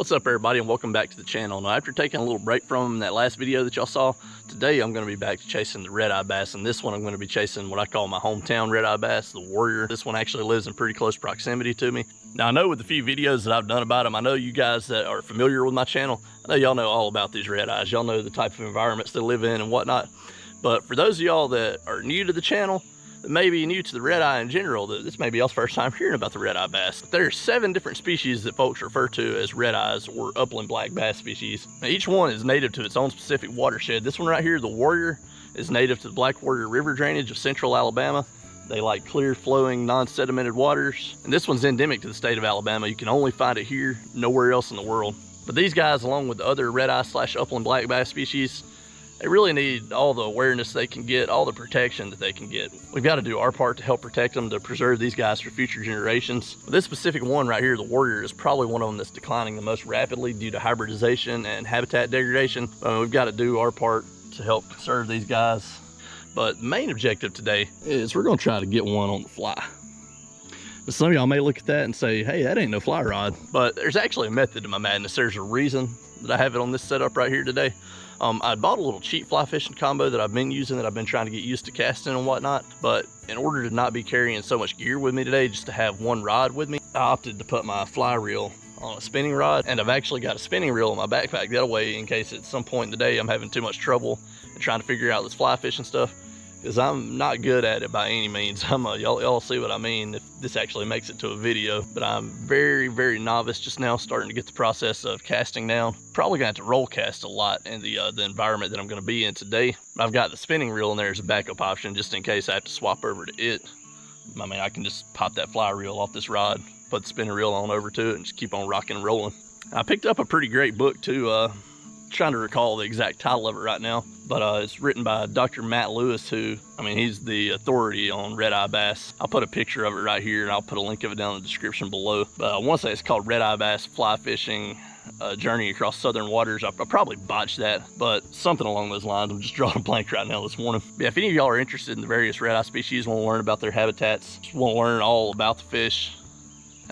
What's up, everybody, and welcome back to the channel. Now, after taking a little break from that last video that y'all saw, today I'm going to be back to chasing the redeye bass, and this one I'm going to be chasing what I call my hometown redeye bass, the Warrior. This one actually lives in pretty close proximity to me. Now, I know with the few videos that I've done about them, I know you guys that are familiar with my channel, I know y'all know all about these redeyes. Y'all know the type of environments they live in and whatnot. But for those of y'all that are new to the channel, maybe new to the redeye in general, this may be y'all's first time hearing about the redeye bass. There's 7 different species that folks refer to as redeyes or upland black bass species. Now, each one is native to its own specific watershed. This one right here, the Warrior, is native to the Black Warrior River drainage of central Alabama. They like clear flowing, non-sedimented waters. And this one's endemic to the state of Alabama. You can only find it here, nowhere else in the world. But these guys, along with the other redeye / upland black bass species, they really need all the awareness they can get, all the protection that they can get. We've got to do our part to help protect them, to preserve these guys for future generations. But this specific one right here, the Warrior, is probably one of them that's declining the most rapidly due to hybridization and habitat degradation. We've got to do our part to help conserve these guys. But the main objective today is we're going to try to get one on the fly. But some of y'all may look at that and say, hey, that ain't no fly rod. But there's actually a method to my madness. There's a reason that I have it on this setup right here today. I bought a little cheap fly fishing combo that I've been using, that I've been trying to get used to casting and whatnot. But in order to not be carrying so much gear with me today, just to have one rod with me, I opted to put my fly reel on a spinning rod. And I've actually got a spinning reel in my backpack that way, in case at some point in the day I'm having too much trouble and trying to figure out this fly fishing stuff. Because I'm not good at it by any means. Y'all see what I mean if this actually makes it to a video. But I'm very, very novice just now, starting to get the process of casting down. Probably gonna have to roll cast a lot in the environment that I'm gonna be in today. I've got the spinning reel in there as a backup option, just in case I have to swap over to it. I mean, I can just pop that fly reel off this rod, put the spinning reel on over to it, and just keep on rocking and rolling. I picked up a pretty great book too, trying to recall the exact title of it right now, but it's written by Dr. Matt Lewis, who, I mean, he's the authority on redeye bass. I'll put a picture of it right here, and I'll put a link of it down in the description below. But I want to say it's called Redeye Bass Fly Fishing, Journey Across Southern Waters. I probably botched that, but something along those lines. I'm just drawing a blank right now this morning. But yeah, if any of y'all are interested in the various redeye species, want to learn about their habitats, just want to learn all about the fish,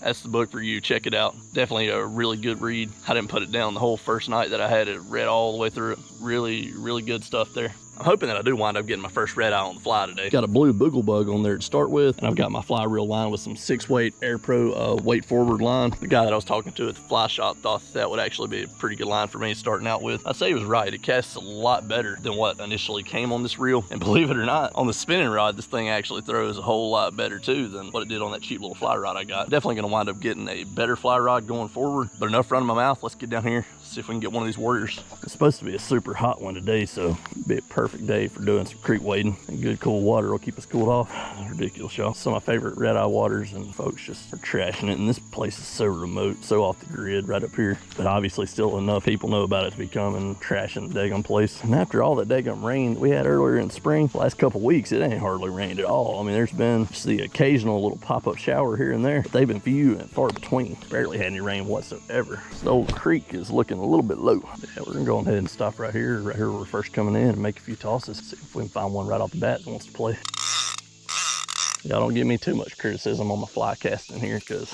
that's the book for you. Check it out. Definitely a really good read. I didn't put it down the whole first night that I had it read all the way through it. Really, really good stuff there. I'm hoping that I do wind up getting my first redeye on the fly today. Got a blue boogle bug on there to start with, and I've got my fly reel line with some 6-weight AirPro weight forward line. The guy that I was talking to at the fly shop thought that would actually be a pretty good line for me starting out with. I'd say he was right. It casts a lot better than what initially came on this reel. And believe it or not, on the spinning rod, this thing actually throws a whole lot better too than what it did on that cheap little fly rod I got. Definitely gonna wind up getting a better fly rod going forward. But enough running my mouth, let's get down here, see if we can get one of these Warriors. It's supposed to be a super hot one today, so it'll be a perfect day for doing some creek wading, and good cool water will keep us cooled off. Ridiculous, y'all. Some of my favorite redeye waters, and folks just are trashing it. And this place is so remote, so off the grid right up here, but obviously still enough people know about it to be coming trashing the daggum place. And after all that daggum rain that we had earlier in spring, the last couple weeks, it ain't hardly rained at all. I mean, there's been just the occasional little pop-up shower here and there, but they've been few and far between. Barely had any rain whatsoever. So the old creek is looking a little bit low. Yeah, we're gonna go ahead and stop right here where we're first coming in, and make a few tosses, see if we can find one right off the bat that wants to play. Y'all don't give me too much criticism on my fly casting here, because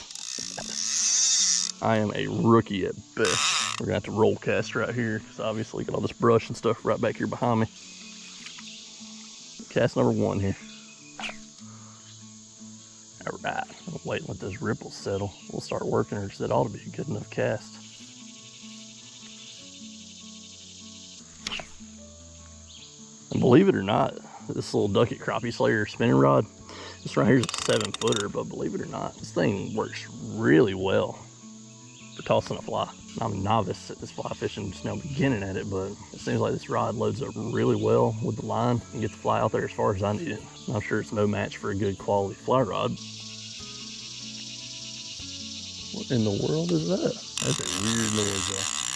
I am a rookie at best. We're gonna have to roll cast right here, because obviously got all this brush and stuff right back here behind me. Cast number 1 here. All right, I'll wait and let those ripples settle. We'll start working her, because that ought to be a good enough cast. And believe it or not, this little Ducket Crappie Slayer spinning rod, this right here is a 7-footer, but believe it or not, this thing works really well for tossing a fly. I'm a novice at this fly fishing, just now beginning at it, but it seems like this rod loads up really well with the line and gets the fly out there as far as I need it. I'm sure it's no match for a good quality fly rod. What in the world is that? That's a weird noise.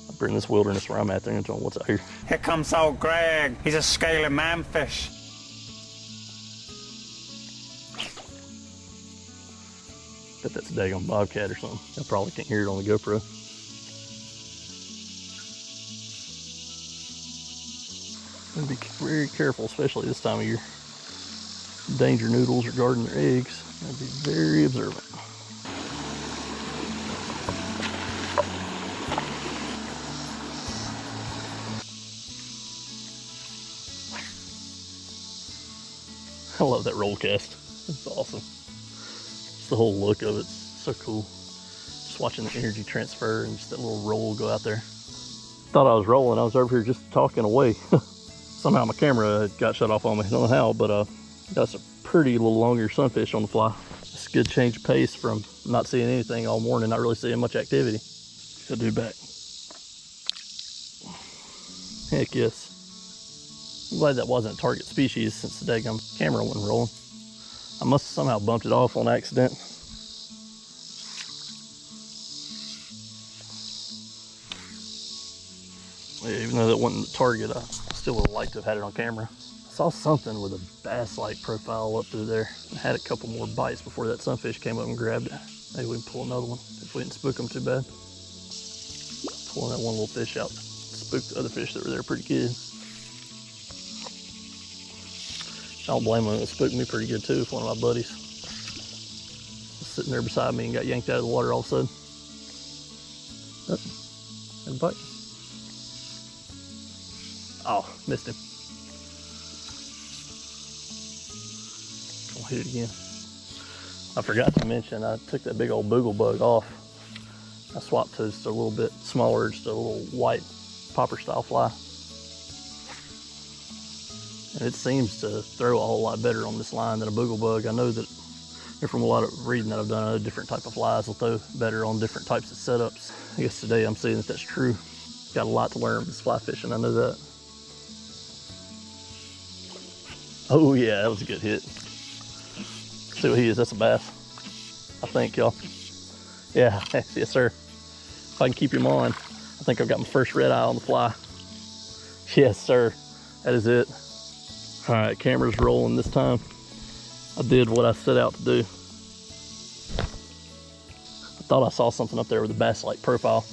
I'll bring this wilderness where I'm at there and tell them what's out here. Here comes old Greg. He's a scaly manfish. Bet that's a daggone bobcat or something. I probably can't hear it on the GoPro. And be very careful, especially this time of year. Danger noodles are guarding their eggs. I'd be very observant. I love that roll cast. It's awesome. Just the whole look of it's so cool. Just watching the energy transfer and just that little roll go out there. Thought I was rolling. I was over here just talking away. Somehow my camera got shut off on me. I don't know how, but got some pretty little longer sunfish on the fly. It's a good change of pace from not seeing anything all morning, not really seeing much activity. Go do back. Heck yes. I'm glad that wasn't a target species since the daggum camera wasn't rolling. I must have somehow bumped it off on accident. Yeah, even though that wasn't the target, I still would have liked to have had it on camera. I saw something with a bass-like profile up through there. I had a couple more bites before that sunfish came up and grabbed it. Maybe we can pull another one if we didn't spook them too bad. Pulling that one little fish out. Spooked the other fish that were there pretty good. I don't blame them. It spooked me pretty good too if one of my buddies was sitting there beside me and got yanked out of the water all of a sudden. Oh, had a bite. Oh, missed him. I'll hit it again. I forgot to mention I took that big old boogle bug off. I swapped to just a little bit smaller, just a little white popper style fly. And it seems to throw a whole lot better on this line than a boogle bug. I know that from a lot of reading that I've done, I know different type of flies will throw better on different types of setups. I guess today I'm seeing that that's true. Got a lot to learn with fly fishing, I know that. Oh yeah, that was a good hit. See what he is, that's a bass. I think, y'all. Yeah, yes sir. If I can keep him on, I think I've got my first red eye on the fly. Yes sir, that is it. All right, camera's rolling this time. I did what I set out to do. I thought I saw something up there with a bass-like profile.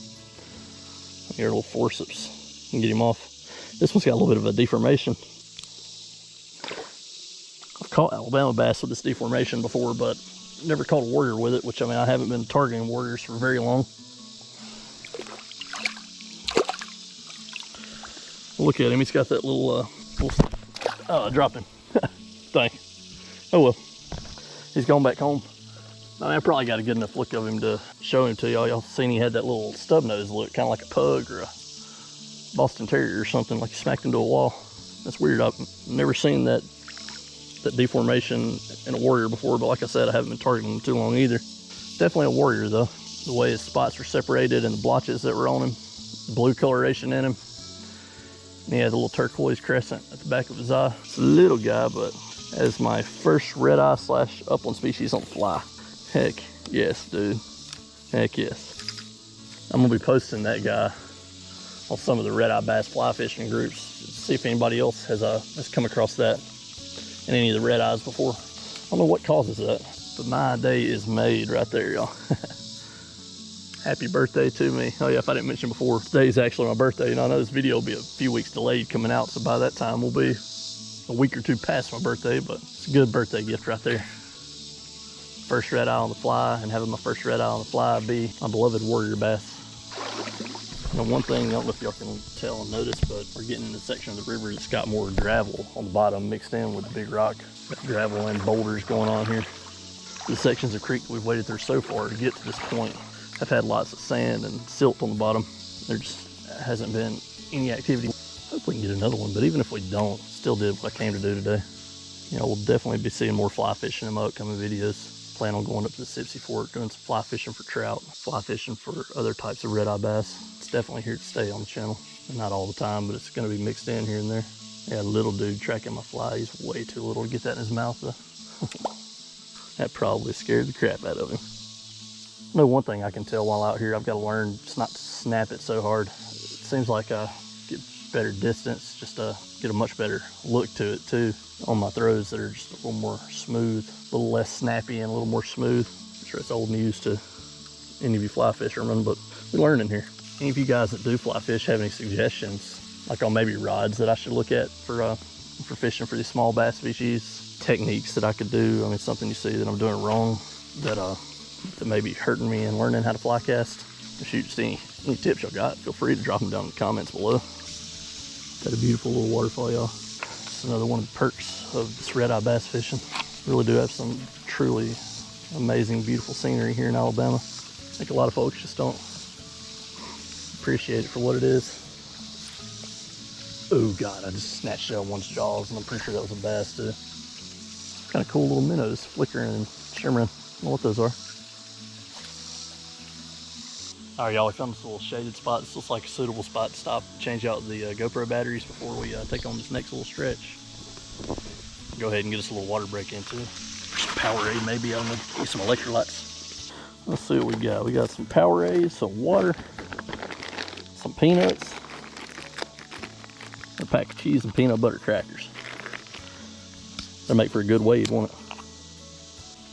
Here, a little forceps and get him off. This one's got a little bit of a deformation. I've caught Alabama bass with this deformation before, but never caught a warrior with it, which I mean, I haven't been targeting warriors for very long. Look at him, he's got that little, oh, I dropped him. Dang. Oh well, he's going back home. I mean, I probably got a good enough look of him to show him to y'all. Y'all seen he had that little stub nose look, kind of like a pug or a Boston Terrier or something, like he smacked into a wall. That's weird. I've never seen that deformation in a warrior before, but like I said, I haven't been targeting him too long either. Definitely a warrior though. The way his spots were separated and the blotches that were on him, blue coloration in him. And he had a little turquoise crescent at the back of his eye. It's a little guy, but as my first red eye / upland species on the fly. Heck yes, dude. Heck yes. I'm gonna be posting that guy on some of the red eye bass fly fishing groups. See if anybody else has come across that in any of the red eyes before. I don't know what causes that, but my day is made right there, y'all. Happy birthday to me. Oh yeah, if I didn't mention before, today's actually my birthday. And I know this video will be a few weeks delayed coming out, so by that time we'll be a week or two past my birthday, but it's a good birthday gift right there. First red eye on the fly, and having my first red eye on the fly be my beloved warrior bass. Now one thing, I don't know if y'all can tell and notice, but we're getting in the section of the river that's got more gravel on the bottom mixed in with the big rock. Got gravel and boulders going on here. The sections of creek we've waded through so far to get to this point have had lots of sand and silt on the bottom. There just hasn't been any activity. Hope we can get another one, but even if we don't, still did what I came to do today. You know, we'll definitely be seeing more fly fishing in my upcoming videos. Plan on going up to the Sipsey Fork, doing some fly fishing for trout, fly fishing for other types of red-eye bass. It's definitely here to stay on the channel. Not all the time, but it's gonna be mixed in here and there. Yeah, little dude tracking my fly. He's way too little to get that in his mouth though. That probably scared the crap out of him. I know one thing I can tell while out here, I've got to learn just not to snap it so hard. It seems like I get better distance, just get a much better look to it too on my throws that are just a little more smooth, a little less snappy and a little more smooth. I'm sure it's old news to any of you fly fishermen, but we're learning here. Any of you guys that do fly fish have any suggestions, like on maybe rods that I should look at for fishing for these small bass species, techniques that I could do? I mean, something you see that I'm doing wrong that may be hurting me in learning how to fly cast. Shoot, just any tips y'all got, feel free to drop them down in the comments below. Got a beautiful little waterfall, y'all. It's another one of the perks of this red-eye bass fishing. Really do have some truly amazing, beautiful scenery here in Alabama. I think a lot of folks just don't appreciate it for what it is. Oh God, I just snatched it out of one's jaws, and I'm pretty sure that was a bass too. Kind of cool little minnows flickering and shimmering. I don't know what those are. All right, y'all, we found this little shaded spot. This looks like a suitable spot to stop, change out the GoPro batteries before we take on this next little stretch. Go ahead and get us a little water break into. Some Powerade maybe, I don't know, get some electrolytes. Let's see what we got. We got some Powerade, some water, some peanuts, a pack of cheese and peanut butter crackers. That'll make for a good wade, won't it?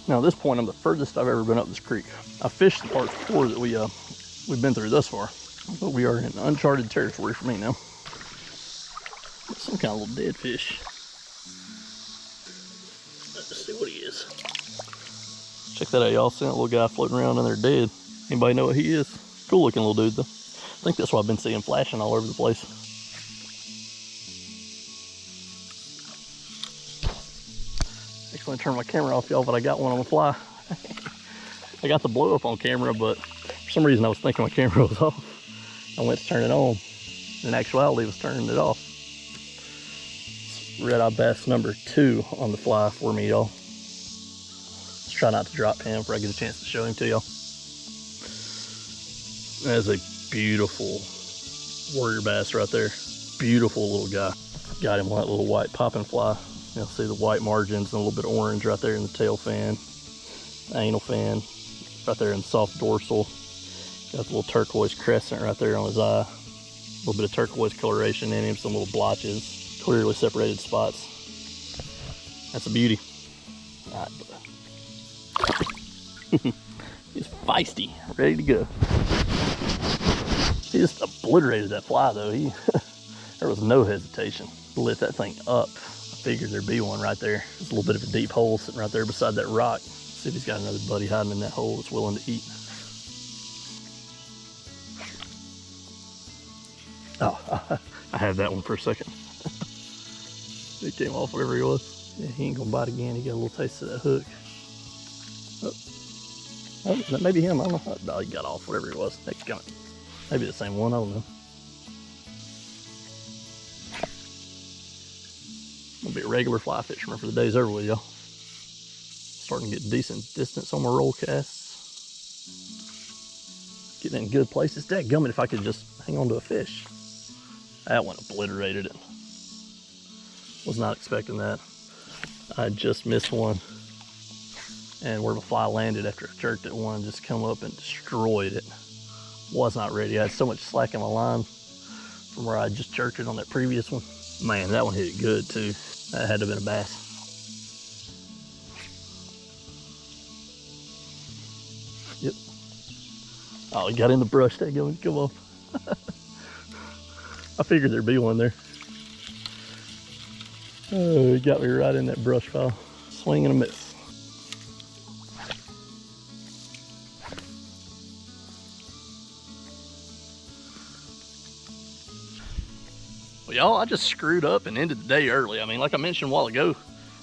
Now at this point, I'm the furthest I've ever been up this creek. I fished the parts before that we've been through thus far, but we are in uncharted territory for me now. Some kind of little dead fish. Let's see what he is. Check that out, y'all. See that little guy floating around in there dead. Anybody know what he is? Cool looking little dude though. I think that's what I've been seeing flashing all over the place. Actually, turn my camera off, y'all, but I got one on the fly. I got the blow up on camera, but for some reason I was thinking my camera was off. I went to turn it on. In actuality, it was turning it off. Red-eye bass number 2 on the fly for me, y'all. Let's try not to drop him before I get a chance to show him to y'all. That is a beautiful warrior bass right there. Beautiful little guy. Got him on that little white popping fly. You'll see the white margins and a little bit of orange right there in the tail fin, anal fin, right there in the soft dorsal. Got the little turquoise crescent right there on his eye. A little bit of turquoise coloration in him, some little blotches, clearly separated spots. That's a beauty. All right, he's feisty, ready to go. He just obliterated that fly though. There was no hesitation. Lit that thing up. I figured there'd be one right there. There's a little bit of a deep hole sitting right there beside that rock. See if he's got another buddy hiding in that hole that's willing to eat. Oh, I had that one for a second. He came off whatever he was. Yeah, he ain't gonna bite again. He got a little taste of that hook. Oh, that may be him. I don't know. No, he got off whatever it was. Maybe the same one. I don't know. I'll be a regular fly fisherman for the day's over with, y'all. Starting to get decent distance on my roll casts. Getting in good places. Dadgummit, if I could just hang on to a fish. That one obliterated it. Was not expecting that. I just missed one. And where the fly landed after I jerked it, one just come up and destroyed it. Was not ready. I had so much slack in my line from where I just jerked it on that previous one. Man, that one hit it good too. That had to have been a bass. Yep. Oh, he got in the brush. There you go. Come on. I figured there'd be one there. Oh, he got me right in that brush pile. Swing and a miss. Well, y'all, I just screwed up and ended the day early. I mean, like I mentioned a while ago,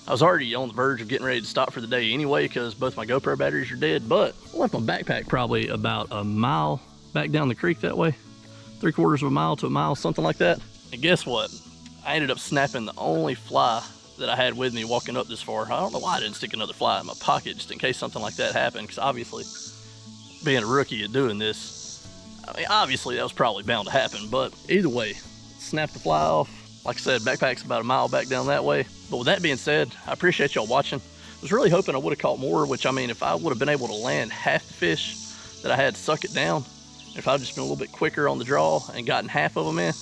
I was already on the verge of getting ready to stop for the day anyway because both my GoPro batteries are dead, but I left my backpack probably about a mile back down the creek that way. 3/4 of a mile to a mile, something like that. And guess what? I ended up snapping the only fly that I had with me walking up this far. I don't know why I didn't stick another fly in my pocket just in case something like that happened, because obviously, being a rookie at doing this, I mean, obviously that was probably bound to happen, but either way, snapped the fly off. Like I said, backpack's about a mile back down that way. But with that being said, I appreciate y'all watching. I was really hoping I would have caught more, which I mean, if I would have been able to land half the fish that I had suck it down, if I'd just been a little bit quicker on the draw and gotten half of them in,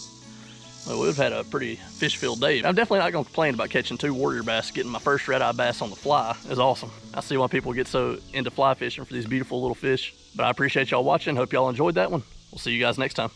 well, we've had a pretty fish-filled day. I'm definitely not gonna complain about catching 2 warrior bass. Getting my first red-eye bass on the fly is awesome. I see why people get so into fly fishing for these beautiful little fish. But I appreciate y'all watching. Hope y'all enjoyed that one. We'll see you guys next time.